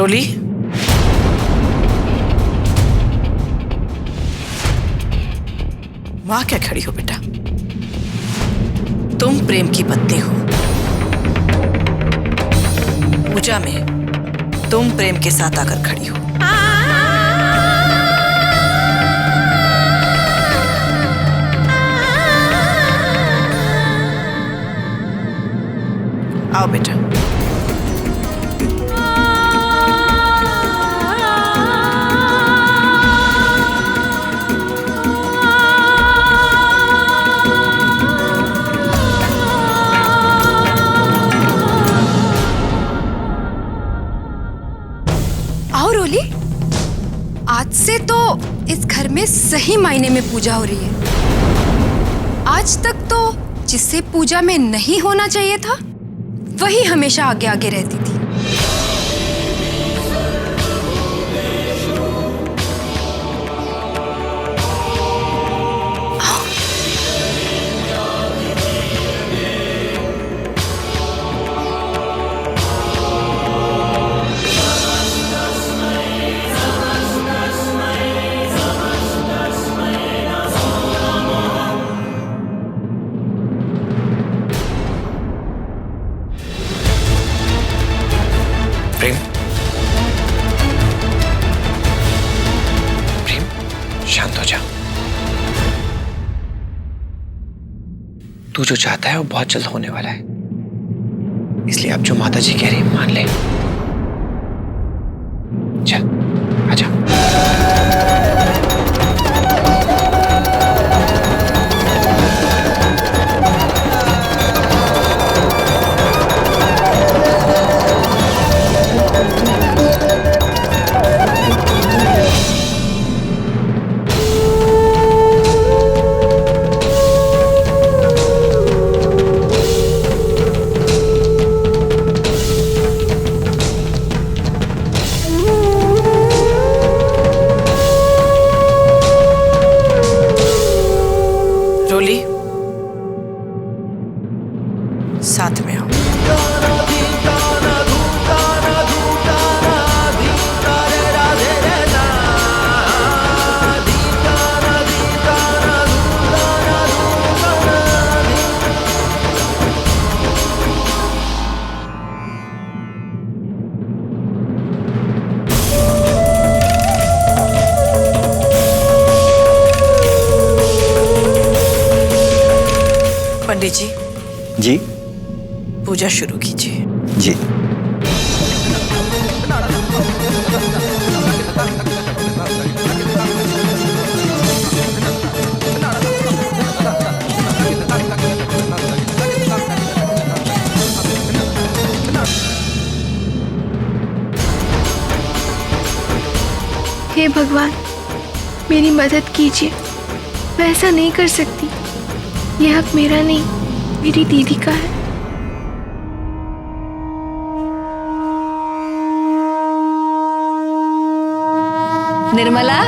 रोली, वहां क्या खड़ी हो बेटा? तुम प्रेम की पत्नी हो। पूजा में तुम प्रेम के साथ आकर खड़ी हो। आओ बेटा। आओ रोली, आज से तो इस घर में सही मायने में पूजा हो रही है। आज तक तो जिससे पूजा में नहीं होना चाहिए था वही हमेशा आगे आगे रहती थी। प्रेम, प्रेम, शांत हो जा। तू जो चाहता है वो बहुत जल्द होने वाला है, इसलिए अब जो माता जी कह रही है मान ले। चल आजा। रोली, साथ में आओ। पंडित जी, जी पूजा शुरू कीजिए। जी। हे भगवान, मेरी मदद कीजिए। मैं ऐसा नहीं कर सकती। यह हक मेरा नहीं, मेरी दीदी का है। निर्मला,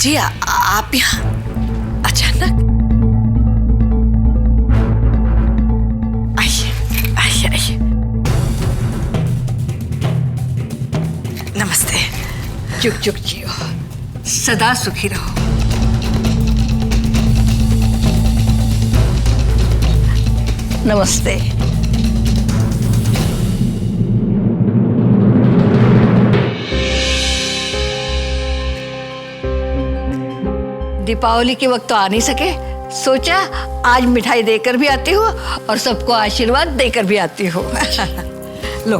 जी आप यहाँ अचानक? आइए आइए आइए। नमस्ते। जुग जुग जियो, सदा सुखी रहो। नमस्ते। दीपावली के वक्त तो आ नहीं सके, सोचा आज मिठाई देकर भी आती हूँ और सबको आशीर्वाद देकर भी आती हूँ। लो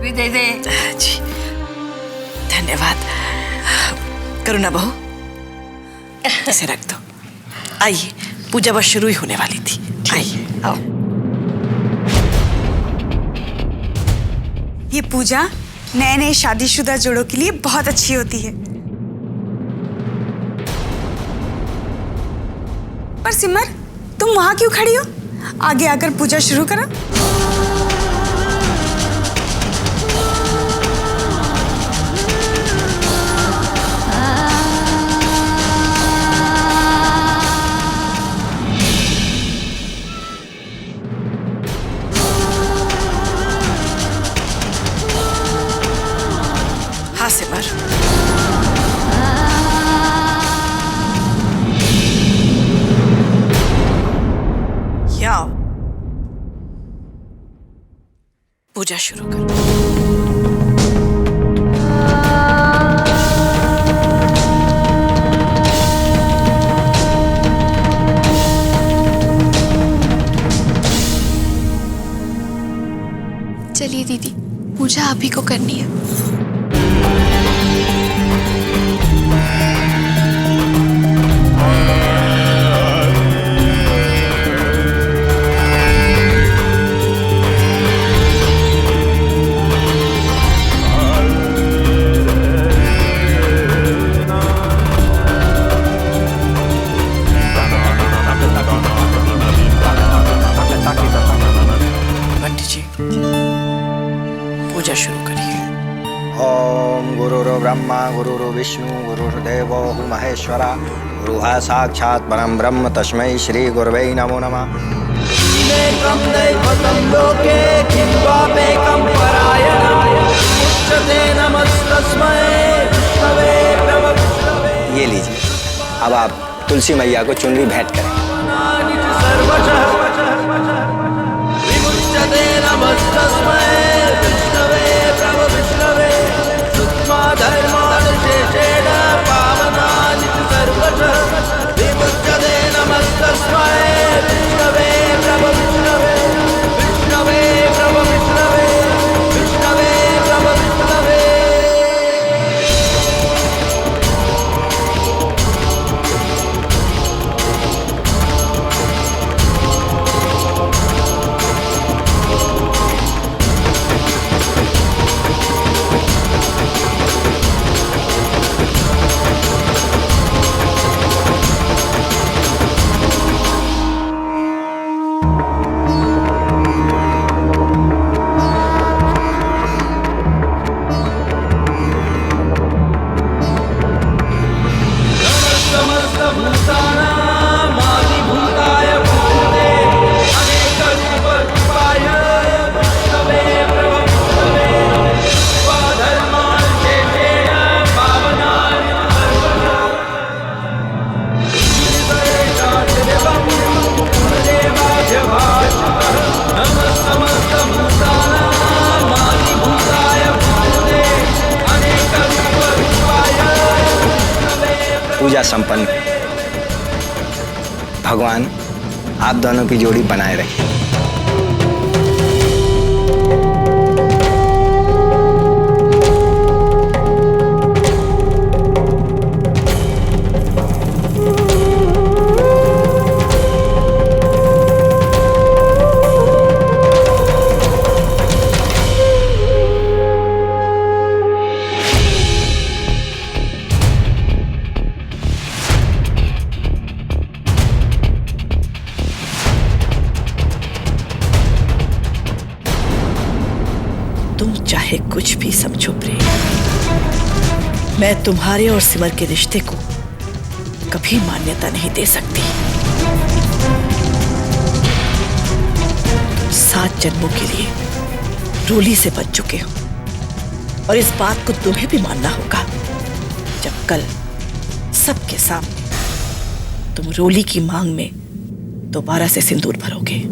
भी दे दे। जी धन्यवाद। करुणा बहू, इसे रख दो। आइए, पूजा बस शुरू ही होने वाली थी। आइए, आओ। ये पूजा नए नए शादीशुदा जोड़ों के लिए बहुत अच्छी होती है। पर सिमर, तुम वहां क्यों खड़ी हो? आगे आकर पूजा शुरू करो। हाँ सिमर, आओ, पूजा शुरू करो। चलिए दीदी, पूजा आप ही को करनी है। पंडित जी, पूजा शुरू करिए। ओम गुरुर् ब्रह्मा गुरुर् विष्णु गुरुर्देवो महेश्वरा गुरुः साक्षात् परम ब्रह्म तस्मै श्री गुरवे नमो नमः। एकं दैवतं लोके किंवापेकं परायणाय उच्यते नमस्तस्मै विष्णवे प्रभविष्णवे। ये लीजिए, अब आप तुलसी मैया को चुनरी भेंट करें। सर्वशः विमुच्यते नमस्तस्मै विष्णवे प्रभविष्णवे शुद्धा धर्मानुशेषेण पावनानि च सर्वशः विमुच्यते नमस्तस्मै विष्णवे प्रभविष्णवे विष्णवे प्रभविष्णवे विष्णवे प्रभविष्णवे। पूजा संपन्न। भगवान आप दोनों की जोड़ी बनाए रखें। तुम चाहे कुछ भी समझो प्रेम, मैं तुम्हारे और सिमर के रिश्ते को कभी मान्यता नहीं दे सकती। 7 जन्मों के लिए रोली से बच चुके हो और इस बात को तुम्हें भी मानना होगा जब कल सबके सामने तुम रोली की मांग में दोबारा से सिंदूर भरोगे।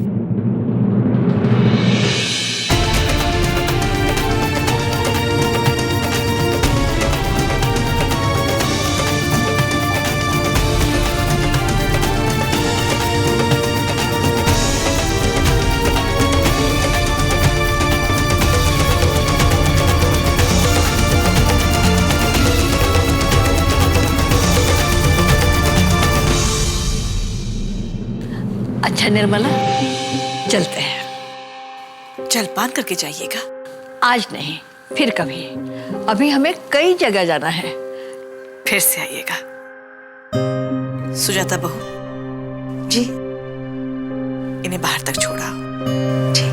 अच्छा निर्मला, चलते हैं। जलपान करके जाइएगा। आज नहीं, फिर कभी। अभी हमें कई जगह जाना है। फिर से आइएगा। सुजाता बहू जी। इन्हें बाहर तक छोड़ा। जी।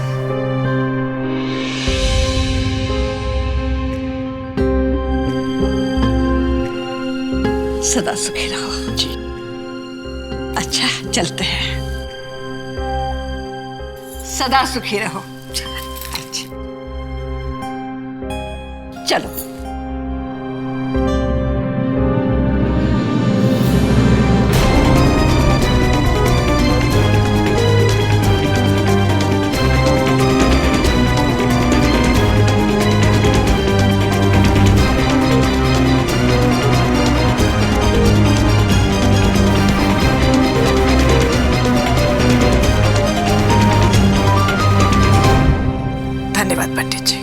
सदा सुखी रहो। जी। अच्छा, चलते हैं। सदा सुखी रहो। चलो। धन्यवाद पंडित जी।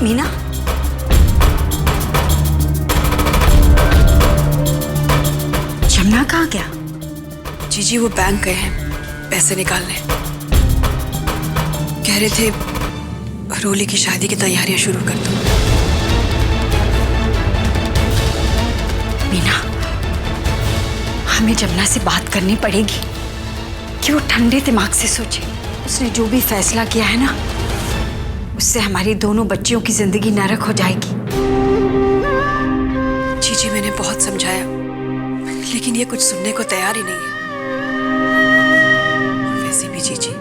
मीना, जमुना कहाँ गया? जीजी वो बैंक गए हैं पैसे निकालने। कह रहे थे रोली की शादी की तैयारियां शुरू कर दो। मीना, हमें जमुना से बात करनी पड़ेगी कि वो ठंडे दिमाग से सोचे। उसने जो भी फैसला किया है ना, उससे हमारी दोनों बच्चियों की जिंदगी नरक हो जाएगी। जीजी मैंने बहुत समझाया, लेकिन ये कुछ सुनने को तैयार ही नहीं है। और वैसे भी जीजी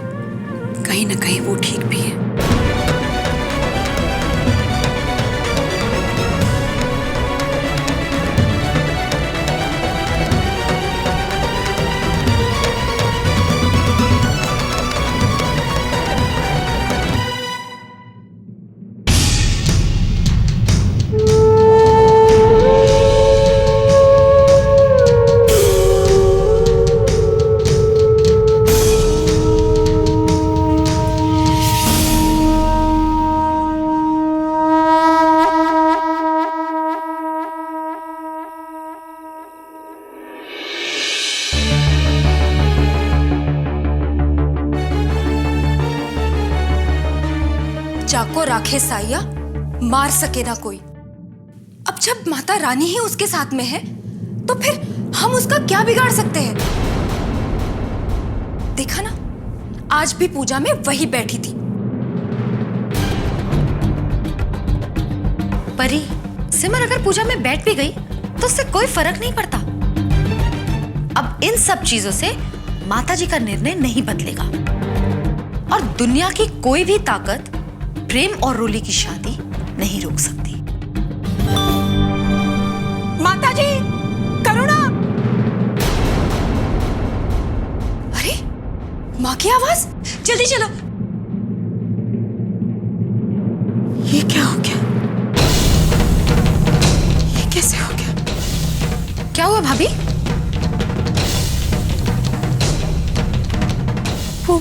कहीं ना कहीं वो ठीक भी है। जाको राखे साइया, मार सके ना कोई। अब जब माता रानी ही उसके साथ में है, तो फिर हम उसका क्या बिगाड़ सकते हैं? देखा ना, आज भी पूजा में वही बैठी थी। परी, सिमर अगर पूजा में बैठ भी गई तो उससे कोई फर्क नहीं पड़ता। अब इन सब चीजों से माताजी का निर्णय नहीं बदलेगा और दुनिया की कोई भी ताकत प्रेम और रोली की शादी नहीं रोक सकती। माताजी, करुणा! अरे, माँ की आवाज! जल्दी चलो। ये क्या हो गया? ये कैसे हो गया? क्या हुआ भाभी? वो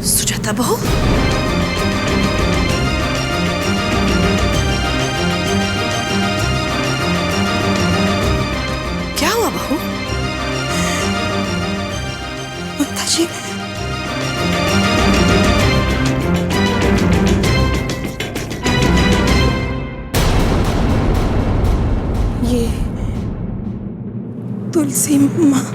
सुजाता बहू, क्या हुआ बहू? माताजी, ये तुलसी माँ।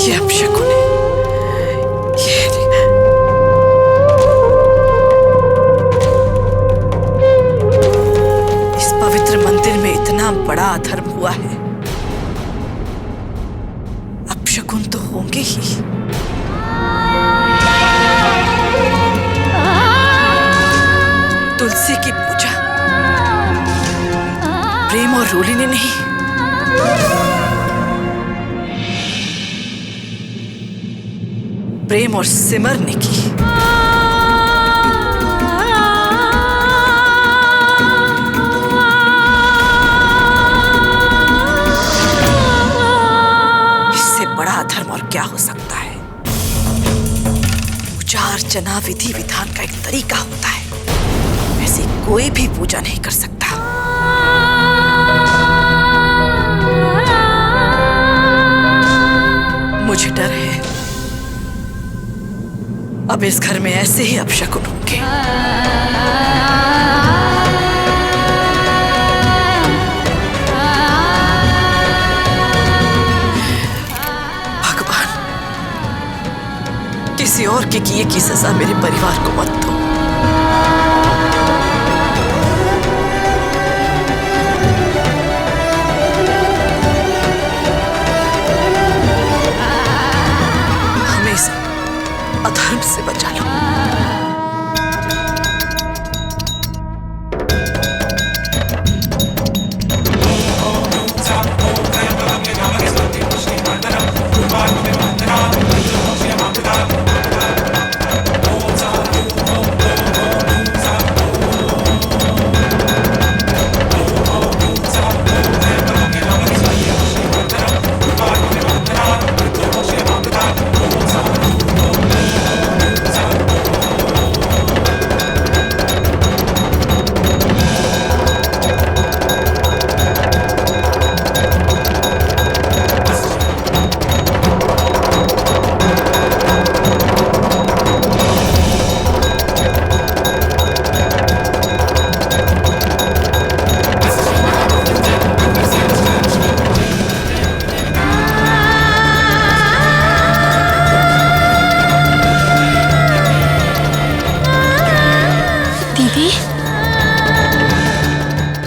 ये अपशकुन है। इस पवित्र मंदिर में इतना बड़ा अधर्म हुआ है, अपशकुन तो होंगे ही। तुलसी की पूजा प्रेम और रोली ने नहीं, प्रेम और सिमर ने की। इससे बड़ा अधर्म और क्या हो सकता है? पूजा अर्चना विधि विधान का एक तरीका होता है, ऐसी कोई भी पूजा नहीं कर सकता। मुझे डर है अब इस घर में ऐसे ही अपशकुन होंगे। भगवान, किसी और के किए की सजा मेरे परिवार को मत दो। अधर्म से बचा लो।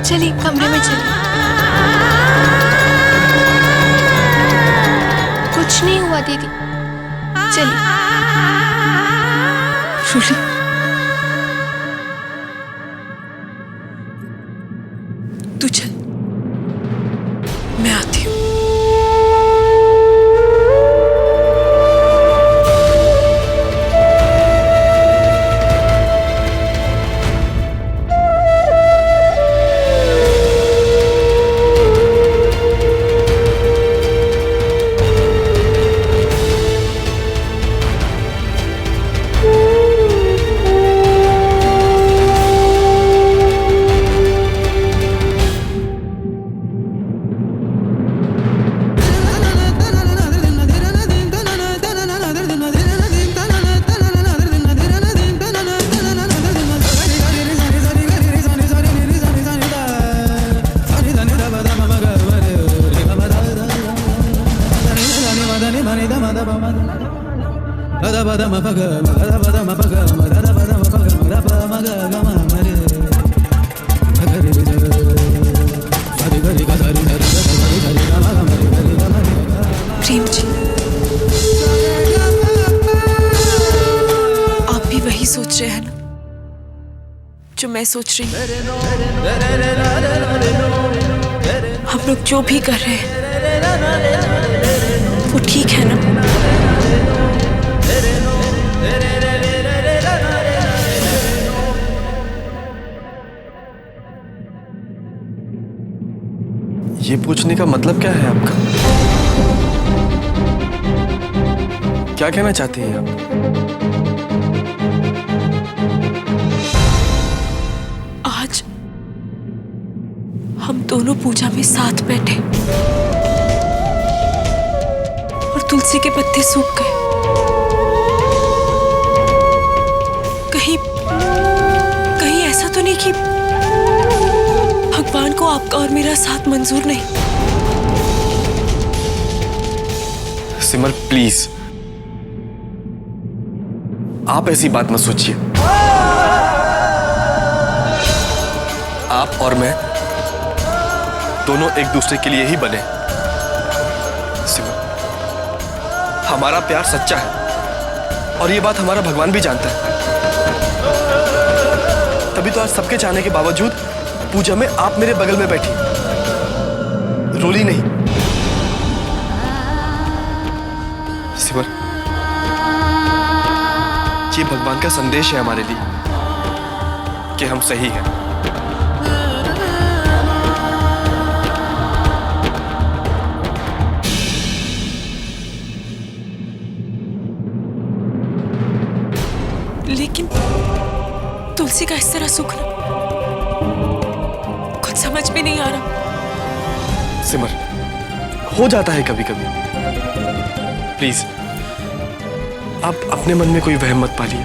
चलिए कमरे में चलिए। कुछ नहीं हुआ दीदी, चलिए। रूली, तू चल, मैं आती हूँ। प्रेम जी, आप भी वही सोच रहे हैं ना जो मैं सोच रही हूँ? हम लोग जो भी कर रहे हैं वो ठीक है ना? ये पूछने का मतलब क्या है आपका? क्या कहना चाहती हैं आप? आज हम दोनों पूजा में साथ बैठे और तुलसी के पत्ते सूख गए। कहीं ऐसा तो नहीं कि भगवान को आपका और मेरा साथ मंजूर नहीं? सिमर प्लीज, आप ऐसी बात मत सोचिए। आप और मैं दोनों एक दूसरे के लिए ही बने। सिमर, हमारा प्यार सच्चा है और ये बात हमारा भगवान भी जानता है। तभी तो आज सबके चाहने के बावजूद पूजा में आप मेरे बगल में बैठी, रोली नहीं। सिमर, ये भगवान का संदेश है हमारे लिए कि हम सही हैं। लेकिन तुलसी का इस तरह सूखना कुछ समझ में नहीं आ रहा। सिमर, हो जाता है कभी कभी। प्लीज, आप अपने मन में कोई वहम मत पालिए।